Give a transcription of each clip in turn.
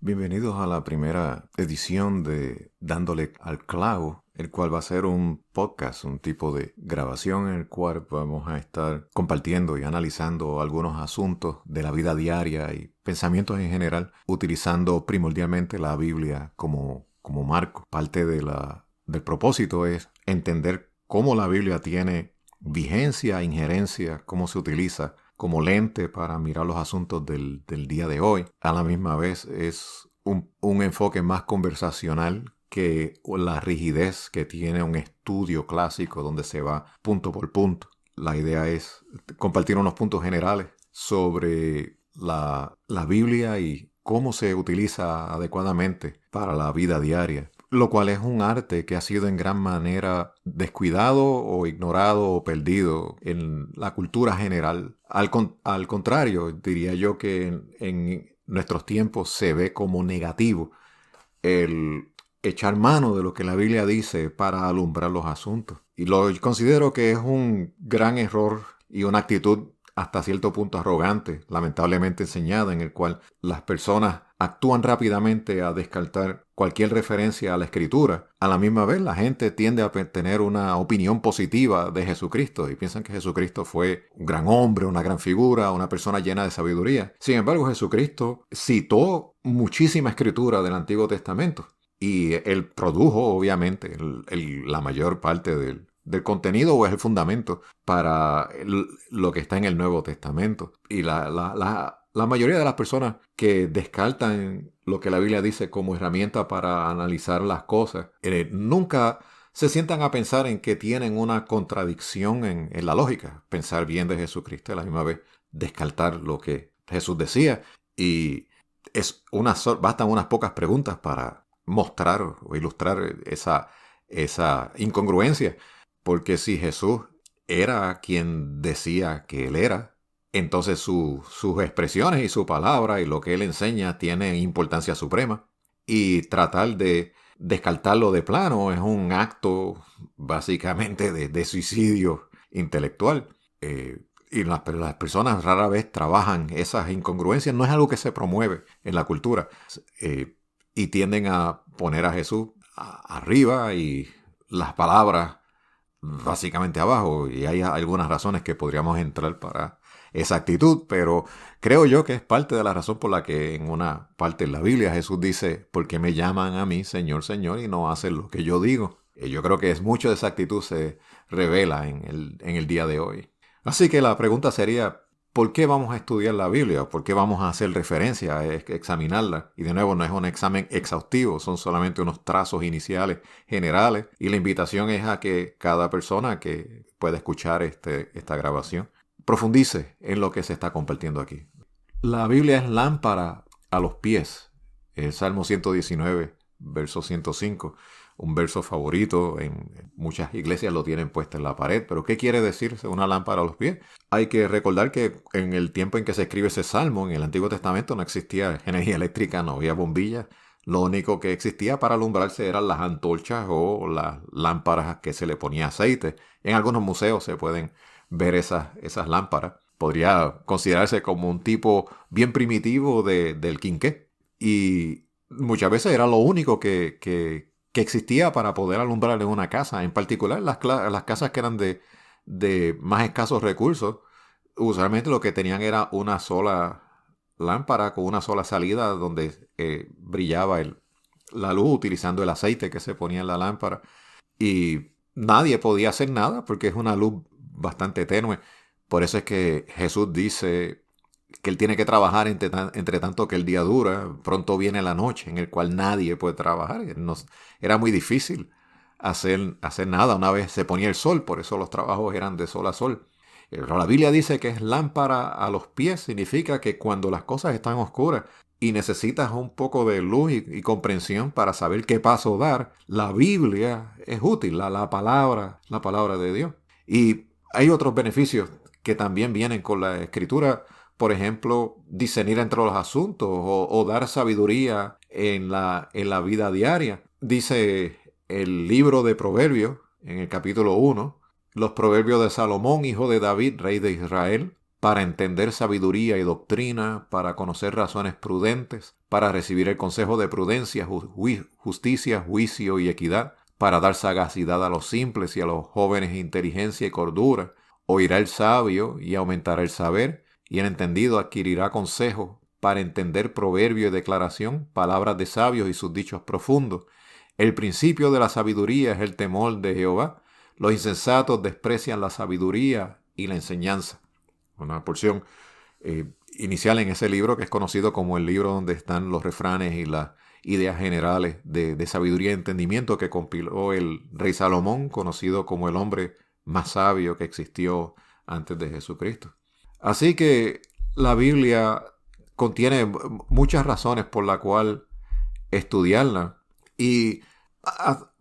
Bienvenidos a la primera edición de Dándole al Clavo, el cual va a ser un podcast, un tipo de grabación en el cual vamos a estar compartiendo y analizando algunos asuntos de la vida diaria y pensamientos en general, utilizando primordialmente la Biblia como marco. Parte del propósito es entender cómo la Biblia tiene vigencia, injerencia, cómo se utiliza como lente para mirar los asuntos del día de hoy. A la misma vez es un enfoque más conversacional que la rigidez que tiene un estudio clásico donde se va punto por punto. La idea es compartir unos puntos generales sobre la Biblia y cómo se utiliza adecuadamente para la vida diaria, lo cual es un arte que ha sido en gran manera descuidado o ignorado o perdido en la cultura general. Al contrario, diría yo que en nuestros tiempos se ve como negativo el echar mano de lo que la Biblia dice para alumbrar los asuntos. Y lo considero que es un gran error y una actitud hasta cierto punto arrogante, lamentablemente enseñada, en el cual las personas actúan rápidamente a descartar cualquier referencia a la Escritura. A la misma vez, la gente tiende a tener una opinión positiva de Jesucristo y piensan que Jesucristo fue un gran hombre, una gran figura, una persona llena de sabiduría. Sin embargo, Jesucristo citó muchísima Escritura del Antiguo Testamento y él produjo, obviamente, la mayor parte del contenido o es el fundamento para lo que está en el Nuevo Testamento. Y la mayoría de las personas que descartan lo que la Biblia dice como herramienta para analizar las cosas, nunca se sientan a pensar en que tienen una contradicción en la lógica. Pensar bien de Jesucristo y a la misma vez descartar lo que Jesús decía. Y bastan unas pocas preguntas para mostrar o ilustrar esa incongruencia. Porque si Jesús era quien decía que él era, entonces sus expresiones y su palabra y lo que él enseña tienen importancia suprema. Y tratar de descartarlo de plano es un acto básicamente de suicidio intelectual. Pero las personas rara vez trabajan esas incongruencias. No es algo que se promueve en la cultura. Y tienden a poner a Jesús arriba y las palabras básicamente abajo, y hay algunas razones que podríamos entrar para esa actitud, pero creo yo que es parte de la razón por la que en una parte de la Biblia Jesús dice: ¿por qué me llaman a mí Señor, Señor y no hacen lo que yo digo? Y yo creo que mucho de esa actitud se revela en el día de hoy. Así que la pregunta sería: ¿por qué vamos a estudiar la Biblia? ¿Por qué vamos a hacer referencia, a examinarla? Y de nuevo, no es un examen exhaustivo, son solamente unos trazos iniciales, generales. Y la invitación es a que cada persona que pueda escuchar esta grabación profundice en lo que se está compartiendo aquí. La Biblia es lámpara a los pies. El Salmo 119, verso 105. Un verso favorito, en muchas iglesias lo tienen puesto en la pared, pero ¿qué quiere decir una lámpara a los pies? Hay que recordar que en el tiempo en que se escribe ese salmo, en el Antiguo Testamento no existía energía eléctrica, no había bombillas. Lo único que existía para alumbrarse eran las antorchas o las lámparas que se le ponía aceite. En algunos museos se pueden ver esas lámparas. Podría considerarse como un tipo bien primitivo del quinqué. Y muchas veces era lo único que existía para poder alumbrar en una casa. En particular, las casas que eran de más escasos recursos, usualmente lo que tenían era una sola lámpara con una sola salida donde brillaba la luz utilizando el aceite que se ponía en la lámpara. Y nadie podía hacer nada porque es una luz bastante tenue. Por eso es que Jesús dice que él tiene que trabajar entre tanto que el día dura. Pronto viene la noche en el cual nadie puede trabajar. Era muy difícil hacer nada. Una vez se ponía el sol, por eso los trabajos eran de sol a sol. Pero la Biblia dice que es lámpara a los pies. Significa que cuando las cosas están oscuras y necesitas un poco de luz y comprensión para saber qué paso dar, la Biblia es útil, la palabra de Dios. Y hay otros beneficios que también vienen con la Escritura. Por ejemplo, discernir entre los asuntos o dar sabiduría en la vida diaria. Dice el libro de Proverbios, en el capítulo 1, los proverbios de Salomón, hijo de David, rey de Israel, para entender sabiduría y doctrina, para conocer razones prudentes, para recibir el consejo de prudencia, justicia, juicio y equidad, para dar sagacidad a los simples y a los jóvenes inteligencia y cordura. Oirá el sabio y aumentará el saber, y el entendido adquirirá consejo, para entender proverbio y declaración, palabras de sabios y sus dichos profundos. El principio de la sabiduría es el temor de Jehová. Los insensatos desprecian la sabiduría y la enseñanza. Una porción inicial en ese libro que es conocido como el libro donde están los refranes y las ideas generales de sabiduría y entendimiento que compiló el rey Salomón, conocido como el hombre más sabio que existió antes de Jesucristo. Así que la Biblia contiene muchas razones por la cual estudiarla y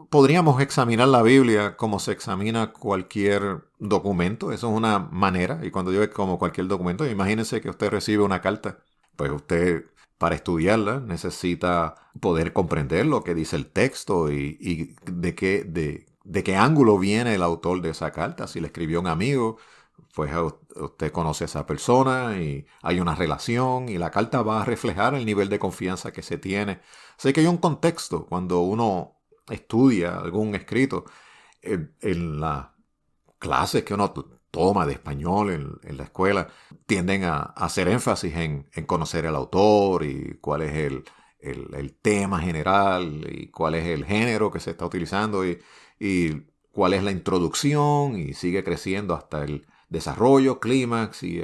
podríamos examinar la Biblia como se examina cualquier documento. Eso es una manera. Y cuando digo como cualquier documento, imagínense que usted recibe una carta. Pues usted, para estudiarla, necesita poder comprender lo que dice el texto y de qué ángulo viene el autor de esa carta. Si le escribió un amigo, pues usted conoce a esa persona y hay una relación y la carta va a reflejar el nivel de confianza que se tiene. Así que hay un contexto cuando uno estudia algún escrito. En las clases que uno toma de español en la escuela tienden a hacer énfasis en conocer el autor y cuál es el tema general y cuál es el género que se está utilizando y cuál es la introducción y sigue creciendo hasta el desarrollo, clímax y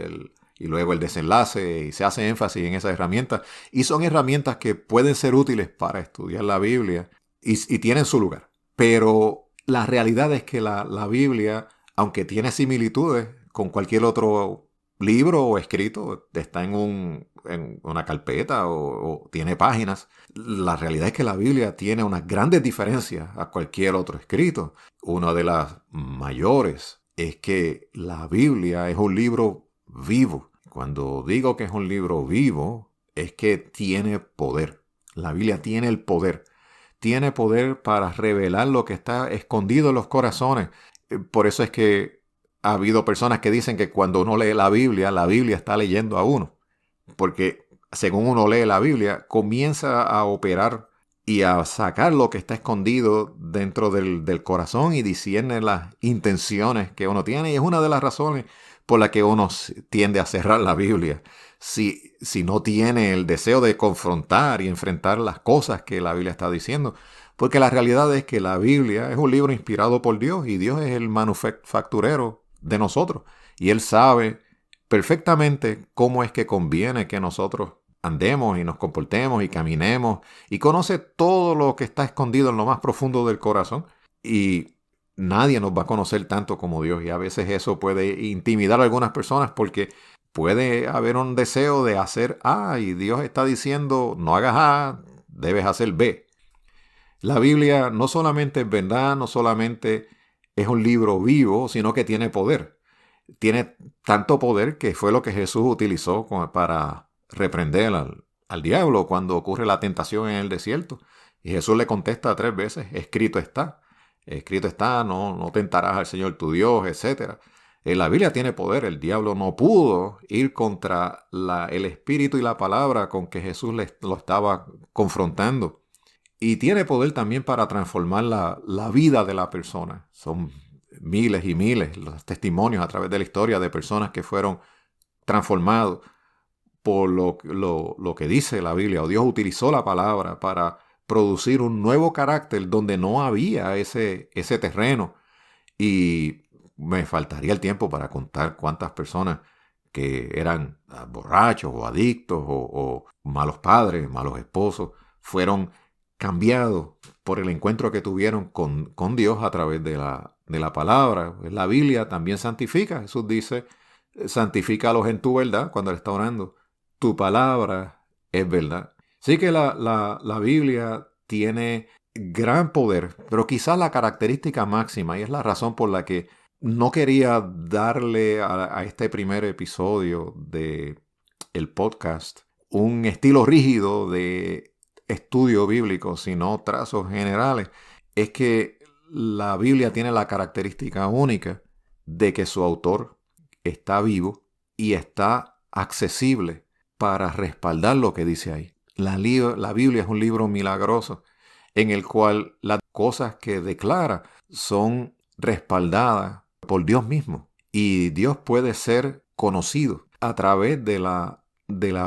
luego el desenlace, y se hace énfasis en esas herramientas. Y son herramientas que pueden ser útiles para estudiar la Biblia y tienen su lugar. Pero la realidad es que la Biblia, aunque tiene similitudes con cualquier otro libro o escrito, está en una carpeta o tiene páginas, la realidad es que la Biblia tiene unas grandes diferencias a cualquier otro escrito. Una de las mayores es que la Biblia es un libro vivo. Cuando digo que es un libro vivo, es que tiene poder. La Biblia tiene el poder. Tiene poder para revelar lo que está escondido en los corazones. Por eso es que ha habido personas que dicen que cuando uno lee la Biblia está leyendo a uno. Porque según uno lee la Biblia, comienza a operar y a sacar lo que está escondido dentro del corazón y discierne las intenciones que uno tiene. Y es una de las razones por la que uno tiende a cerrar la Biblia. Si no tiene el deseo de confrontar y enfrentar las cosas que la Biblia está diciendo. Porque la realidad es que la Biblia es un libro inspirado por Dios y Dios es el manufacturero de nosotros. Y Él sabe perfectamente cómo es que conviene que nosotros andemos y nos comportemos y caminemos y conoce todo lo que está escondido en lo más profundo del corazón. Y nadie nos va a conocer tanto como Dios y a veces eso puede intimidar a algunas personas porque puede haber un deseo de hacer A y Dios está diciendo no hagas A, debes hacer B. La Biblia no solamente es verdad, no solamente es un libro vivo, sino que tiene poder. Tiene tanto poder que fue lo que Jesús utilizó para reprender al diablo cuando ocurre la tentación en el desierto. Y Jesús le contesta 3 veces, escrito está, no tentarás al Señor tu Dios, etc. La Biblia tiene poder, el diablo no pudo ir contra el espíritu y la palabra con que Jesús lo estaba confrontando. Y tiene poder también para transformar la vida de la persona. Son miles y miles los testimonios a través de la historia de personas que fueron transformados por lo que dice la Biblia. O Dios utilizó la palabra para producir un nuevo carácter donde no había ese terreno. Y me faltaría el tiempo para contar cuántas personas que eran borrachos o adictos o malos padres, malos esposos, fueron cambiados por el encuentro que tuvieron con Dios a través de la palabra. La Biblia también santifica. Jesús dice, santifícalos en tu verdad cuando Él está orando. Tu palabra es verdad. Sí que la Biblia tiene gran poder, pero quizás la característica máxima, y es la razón por la que no quería darle a este primer episodio de el podcast un estilo rígido de estudio bíblico, sino trazos generales, es que la Biblia tiene la característica única de que su autor está vivo y está accesible para respaldar lo que dice ahí. La Biblia es un libro milagroso en el cual las cosas que declara son respaldadas por Dios mismo. Y Dios puede ser conocido a través de la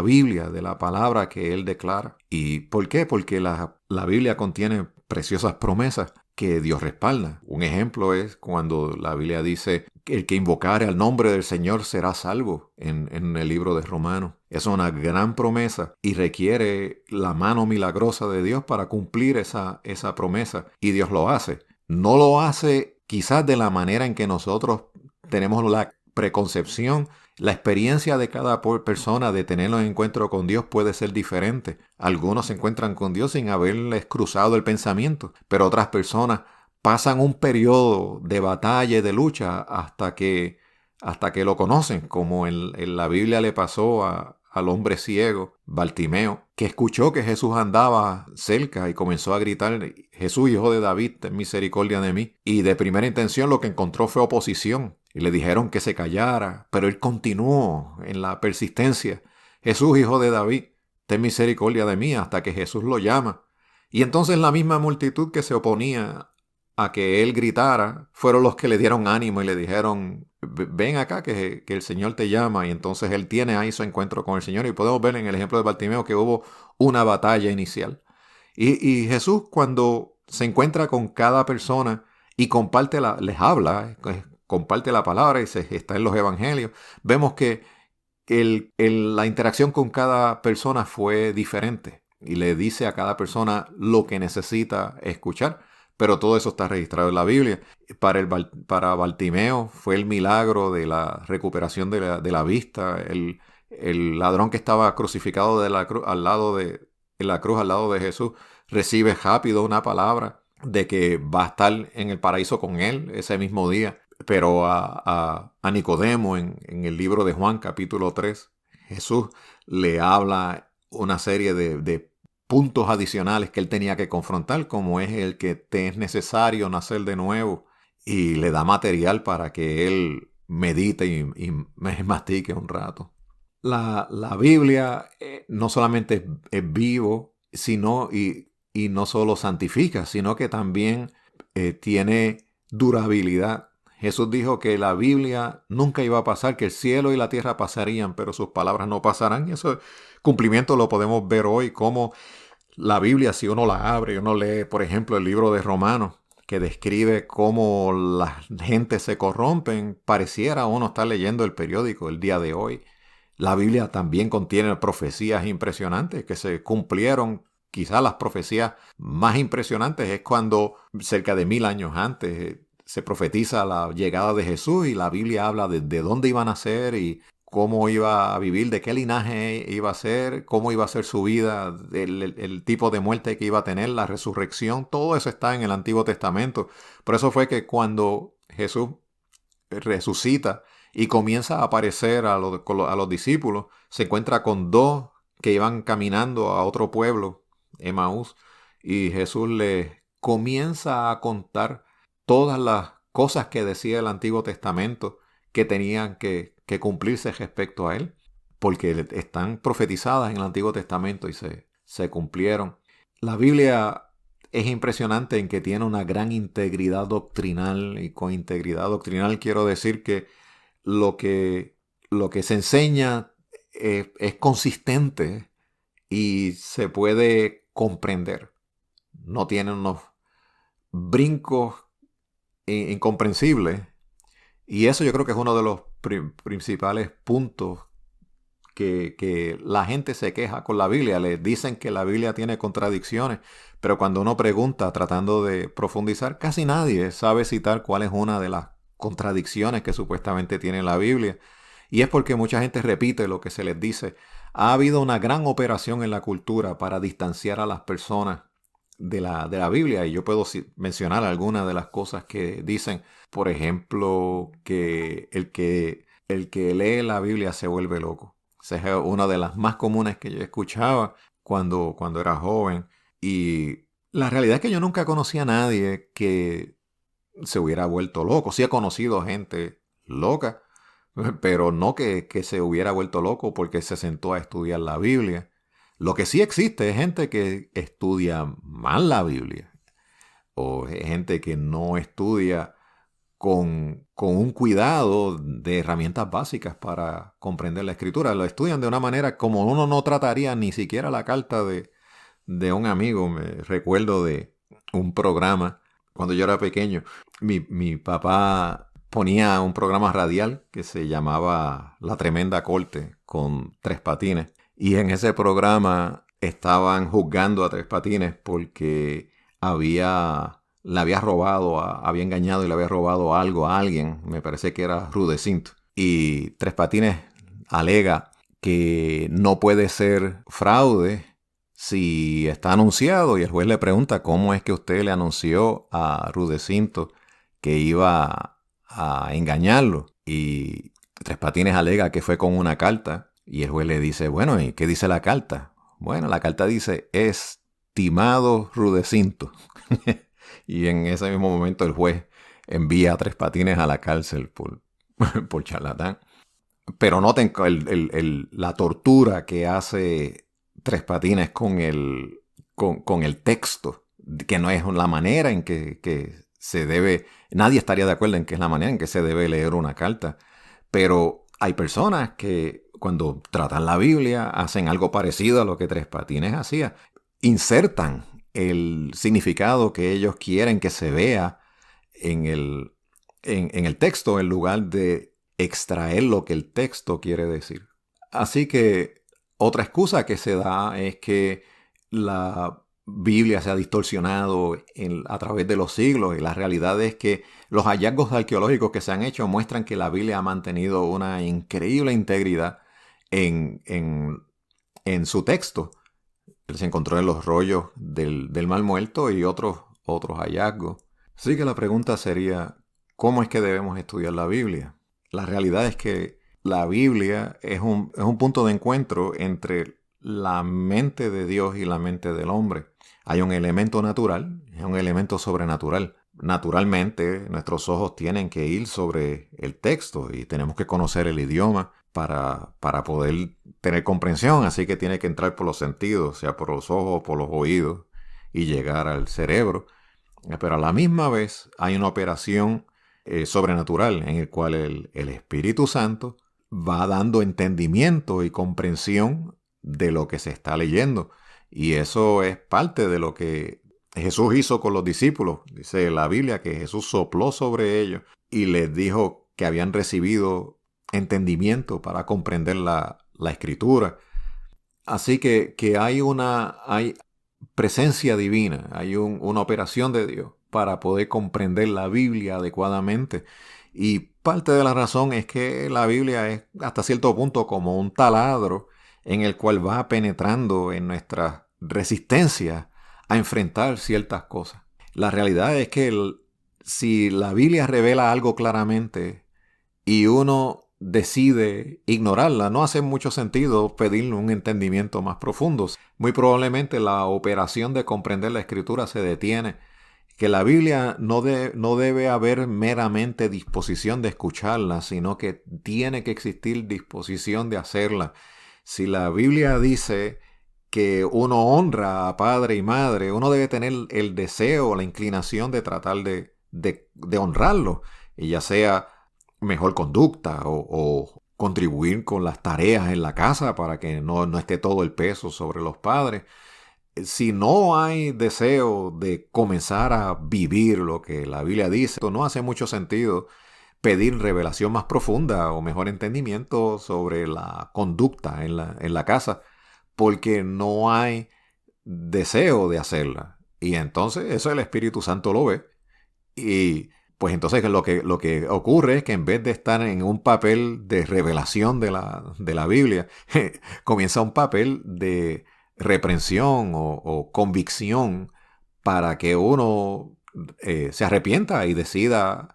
Biblia, de la palabra que Él declara. ¿Y por qué? Porque la Biblia contiene preciosas promesas que Dios respalda. Un ejemplo es cuando la Biblia dice que el que invocare al nombre del Señor será salvo en el libro de Romanos. Es una gran promesa y requiere la mano milagrosa de Dios para cumplir esa promesa. Y Dios lo hace. No lo hace quizás de la manera en que nosotros tenemos la preconcepción. La experiencia de cada persona de tener un encuentro con Dios puede ser diferente. Algunos se encuentran con Dios sin haberles cruzado el pensamiento, pero otras personas pasan un periodo de batalla y de lucha hasta que lo conocen, como en la Biblia le pasó al hombre ciego, Bartimeo, que escuchó que Jesús andaba cerca y comenzó a gritar: Jesús, hijo de David, ten misericordia de mí. Y de primera intención lo que encontró fue oposición. Y le dijeron que se callara, pero él continuó en la persistencia: Jesús, hijo de David, ten misericordia de mí, hasta que Jesús lo llama. Y entonces la misma multitud que se oponía a que él gritara fueron los que le dieron ánimo y le dijeron: ven acá que el Señor te llama. Y entonces él tiene ahí su encuentro con el Señor. Y podemos ver en el ejemplo de Bartimeo que hubo una batalla inicial. Y Jesús, cuando se encuentra con cada persona y les habla, comparte la palabra, y está en los evangelios, vemos que la interacción con cada persona fue diferente y le dice a cada persona lo que necesita escuchar. Pero todo eso está registrado en la Biblia. Para Bartimeo fue el milagro de la recuperación de la vista. El ladrón que estaba crucificado en la cruz al lado de Jesús recibe rápido una palabra de que va a estar en el paraíso con él ese mismo día. Pero a Nicodemo en el libro de Juan capítulo 3, Jesús le habla una serie de puntos adicionales que él tenía que confrontar, como es el que te es necesario nacer de nuevo, y le da material para que él medite y mastique un rato. La Biblia no solamente es vivo, sino y no solo santifica, sino que también tiene durabilidad. Jesús dijo que la Biblia nunca iba a pasar, que el cielo y la tierra pasarían, pero sus palabras no pasarán. Y ese cumplimiento lo podemos ver hoy, como la Biblia, si uno la abre y uno lee, por ejemplo, el libro de Romanos, que describe cómo la gente se corrompen, pareciera uno estar leyendo el periódico el día de hoy. La Biblia también contiene profecías impresionantes que se cumplieron. Quizás las profecías más impresionantes es cuando cerca de 1000 años antes se profetiza la llegada de Jesús y la Biblia habla de dónde iban a ser y cómo iba a vivir, de qué linaje iba a ser, cómo iba a ser su vida, el tipo de muerte que iba a tener, la resurrección. Todo eso está en el Antiguo Testamento. Por eso fue que cuando Jesús resucita y comienza a aparecer a los discípulos, se encuentra con dos que iban caminando a otro pueblo, Emaús, y Jesús les comienza a contar todas las cosas que decía el Antiguo Testamento que tenían que cumplirse respecto a él, porque están profetizadas en el Antiguo Testamento y se cumplieron. La Biblia es impresionante en que tiene una gran integridad doctrinal, y con integridad doctrinal quiero decir que lo que se enseña es consistente y se puede comprender. No tiene unos brincos incomprensibles. Y eso yo creo que es uno de los principales puntos que la gente se queja con la Biblia. Le dicen que la Biblia tiene contradicciones, pero cuando uno pregunta tratando de profundizar, casi nadie sabe citar cuál es una de las contradicciones que supuestamente tiene la Biblia. Y es porque mucha gente repite lo que se les dice. Ha habido una gran operación en la cultura para distanciar a las personas de la Biblia, y yo puedo mencionar algunas de las cosas que dicen. Por ejemplo, que el que lee la Biblia se vuelve loco. Esa es una de las más comunes que yo escuchaba cuando era joven. Y la realidad es que yo nunca conocí a nadie que se hubiera vuelto loco. Sí he conocido gente loca, pero no que se hubiera vuelto loco porque se sentó a estudiar la Biblia. Lo que sí existe es gente que estudia mal la Biblia, o gente que no estudia con un cuidado de herramientas básicas para comprender la escritura. Lo estudian de una manera como uno no trataría ni siquiera la carta de un amigo. Me recuerdo de un programa cuando yo era pequeño. Mi papá ponía un programa radial que se llamaba La Tremenda Corte con Tres Patines. Y en ese programa estaban juzgando a Tres Patines porque le había robado, había engañado y le había robado algo a alguien. Me parece que era Rudecindo. Y Tres Patines alega que no puede ser fraude si está anunciado, y el juez le pregunta cómo es que usted le anunció a Rudecindo que iba a engañarlo. Y Tres Patines alega que fue con una carta, y el juez le dice, bueno, ¿y qué dice la carta? Bueno, la carta dice, estimado Rudecindo. Y en ese mismo momento el juez envía a Tres Patines a la cárcel por charlatán. Pero noten la tortura que hace Tres Patines con el texto, que no es la manera en que se debe, nadie estaría de acuerdo en que es la manera en que se debe leer una carta, pero hay personas que cuando tratan la Biblia hacen algo parecido a lo que Tres Patines hacía, insertan el significado que ellos quieren que se vea en el texto en lugar de extraer lo que el texto quiere decir. Así que otra excusa que se da es que la Biblia se ha distorsionado a través de los siglos, y la realidad es que los hallazgos arqueológicos que se han hecho muestran que la Biblia ha mantenido una increíble integridad en su texto. Se encontró en los rollos del Mar Muerto y otros hallazgos. Así que la pregunta sería, ¿cómo es que debemos estudiar la Biblia? La realidad es que la Biblia es un punto de encuentro entre la mente de Dios y la mente del hombre. Hay un elemento natural y un elemento sobrenatural. Naturalmente, nuestros ojos tienen que ir sobre el texto y tenemos que conocer el idioma para poder tener comprensión, así que tiene que entrar por los sentidos, sea por los ojos o por los oídos, y llegar al cerebro. Pero a la misma vez hay una operación sobrenatural en el cual el Espíritu Santo va dando entendimiento y comprensión de lo que se está leyendo. Y eso es parte de lo que Jesús hizo con los discípulos. Dice la Biblia que Jesús sopló sobre ellos y les dijo que habían recibido entendimiento para comprender la Escritura. Así que hay presencia divina, hay una operación de Dios para poder comprender la Biblia adecuadamente. Y parte de la razón es que la Biblia es hasta cierto punto como un taladro en el cual va penetrando en nuestra resistencia a enfrentar ciertas cosas. La realidad es que si la Biblia revela algo claramente y uno decide ignorarla, no hace mucho sentido pedirle un entendimiento más profundo. Muy probablemente la operación de comprender la Escritura se detiene. Que la Biblia no debe haber meramente disposición de escucharla, sino que tiene que existir disposición de hacerla. Si la Biblia dice que uno honra a padre y madre, uno debe tener el deseo, la inclinación de tratar de honrarlo, y ya sea mejor conducta o contribuir con las tareas en la casa para que no esté todo el peso sobre los padres. Si no hay deseo de comenzar a vivir lo que la Biblia dice, no hace mucho sentido pedir revelación más profunda o mejor entendimiento sobre la conducta en la casa, porque no hay deseo de hacerla. Y entonces eso el Espíritu Santo lo ve. Y pues entonces lo que ocurre es que en vez de estar en un papel de revelación de la Biblia, comienza un papel de reprensión o convicción para que uno se arrepienta y decida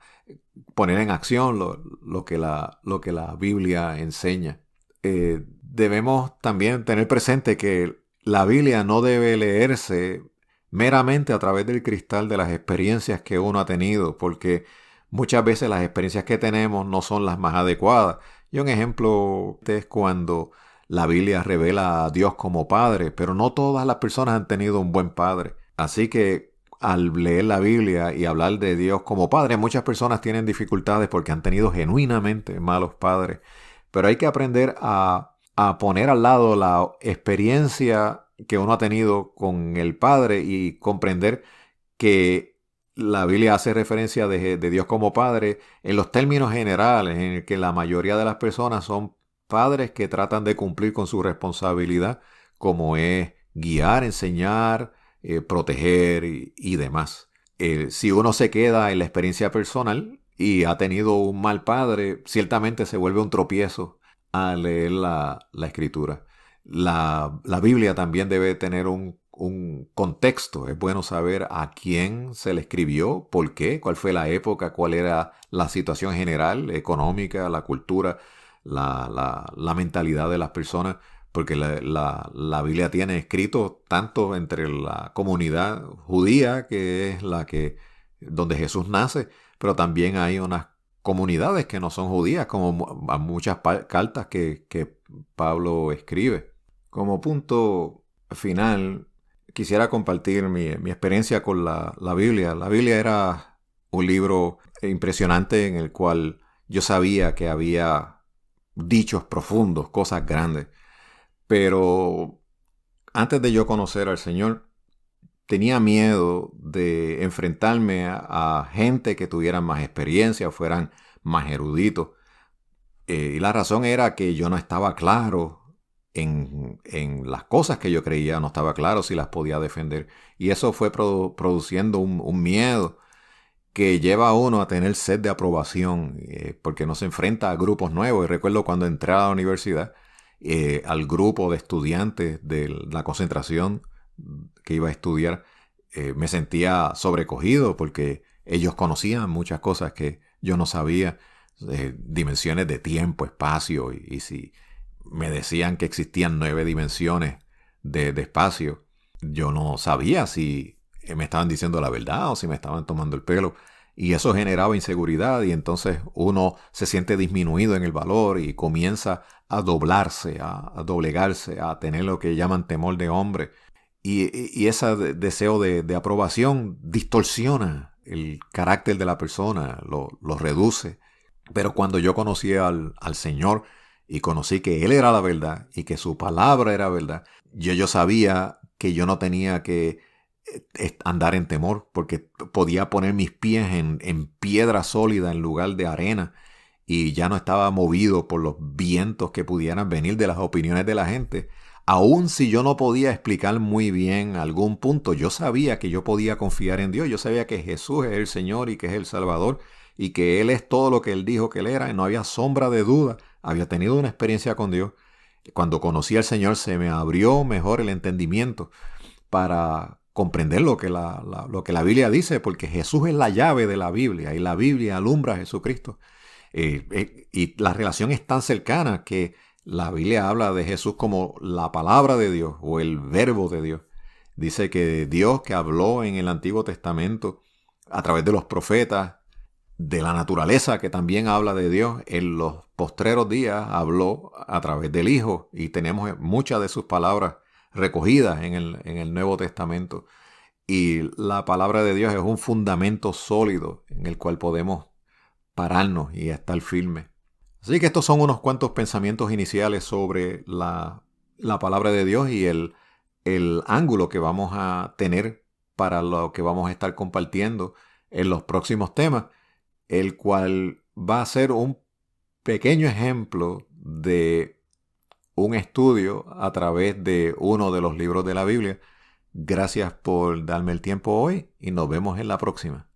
poner en acción lo que la Biblia enseña. Debemos también tener presente que la Biblia no debe leerse meramente a través del cristal de las experiencias que uno ha tenido, porque muchas veces las experiencias que tenemos no son las más adecuadas. Y un ejemplo es cuando la Biblia revela a Dios como Padre, pero no todas las personas han tenido un buen Padre. Así que al leer la Biblia y hablar de Dios como Padre, muchas personas tienen dificultades porque han tenido genuinamente malos padres. Pero hay que aprender a poner al lado la experiencia que uno ha tenido con el Padre y comprender que la Biblia hace referencia de Dios como Padre en los términos generales, en el que la mayoría de las personas son padres que tratan de cumplir con su responsabilidad, como es guiar, enseñar, proteger y demás. Si uno se queda en la experiencia personal y ha tenido un mal padre, ciertamente se vuelve un tropiezo al leer la escritura. La Biblia también debe tener un contexto. Es bueno saber a quién se le escribió, por qué, cuál fue la época, cuál era la situación general, económica, la cultura, la mentalidad de las personas, porque la Biblia tiene escrito tanto entre la comunidad judía, que es donde Jesús nace, pero también hay unas comunidades que no son judías, como muchas cartas que Pablo escribe. Como punto final, quisiera compartir mi experiencia con la Biblia. La Biblia era un libro impresionante en el cual yo sabía que había dichos profundos, cosas grandes. Pero antes de yo conocer al Señor, tenía miedo de enfrentarme a gente que tuvieran más experiencia, fueran más eruditos. Y la razón era que yo no estaba claro en las cosas que yo creía, no estaba claro si las podía defender. Y eso fue produciendo un miedo que lleva a uno a tener sed de aprobación, porque no se enfrenta a grupos nuevos. Y recuerdo cuando entré a la universidad, al grupo de estudiantes de la concentración que iba a estudiar, me sentía sobrecogido porque ellos conocían muchas cosas que yo no sabía, dimensiones de tiempo, espacio, y si me decían que existían 9 dimensiones de espacio, yo no sabía si me estaban diciendo la verdad o si me estaban tomando el pelo. Y eso generaba inseguridad y entonces uno se siente disminuido en el valor y comienza a doblarse, a doblegarse, a tener lo que llaman temor de hombre. Y ese deseo de aprobación distorsiona el carácter de la persona, lo reduce. Pero cuando yo conocí al Señor y conocí que Él era la verdad y que su palabra era verdad, yo sabía que yo no tenía que andar en temor, porque podía poner mis pies en piedra sólida en lugar de arena, y ya no estaba movido por los vientos que pudieran venir de las opiniones de la gente. Aun si yo no podía explicar muy bien algún punto, yo sabía que yo podía confiar en Dios. Yo sabía que Jesús es el Señor y que es el Salvador y que Él es todo lo que Él dijo que Él era. Y no había sombra de duda. Había tenido una experiencia con Dios. Cuando conocí al Señor se me abrió mejor el entendimiento para comprender lo que la Biblia dice, porque Jesús es la llave de la Biblia y la Biblia alumbra a Jesucristo. Y la relación es tan cercana que la Biblia habla de Jesús como la palabra de Dios o el verbo de Dios. Dice que Dios, que habló en el Antiguo Testamento a través de los profetas, de la naturaleza que también habla de Dios, en los postreros días habló a través del Hijo, y tenemos muchas de sus palabras recogidas en el Nuevo Testamento. Y la palabra de Dios es un fundamento sólido en el cual podemos pararnos y estar firmes. Así que estos son unos cuantos pensamientos iniciales sobre la palabra de Dios y el ángulo que vamos a tener para lo que vamos a estar compartiendo en los próximos temas, el cual va a ser un pequeño ejemplo de un estudio a través de uno de los libros de la Biblia. Gracias por darme el tiempo hoy y nos vemos en la próxima.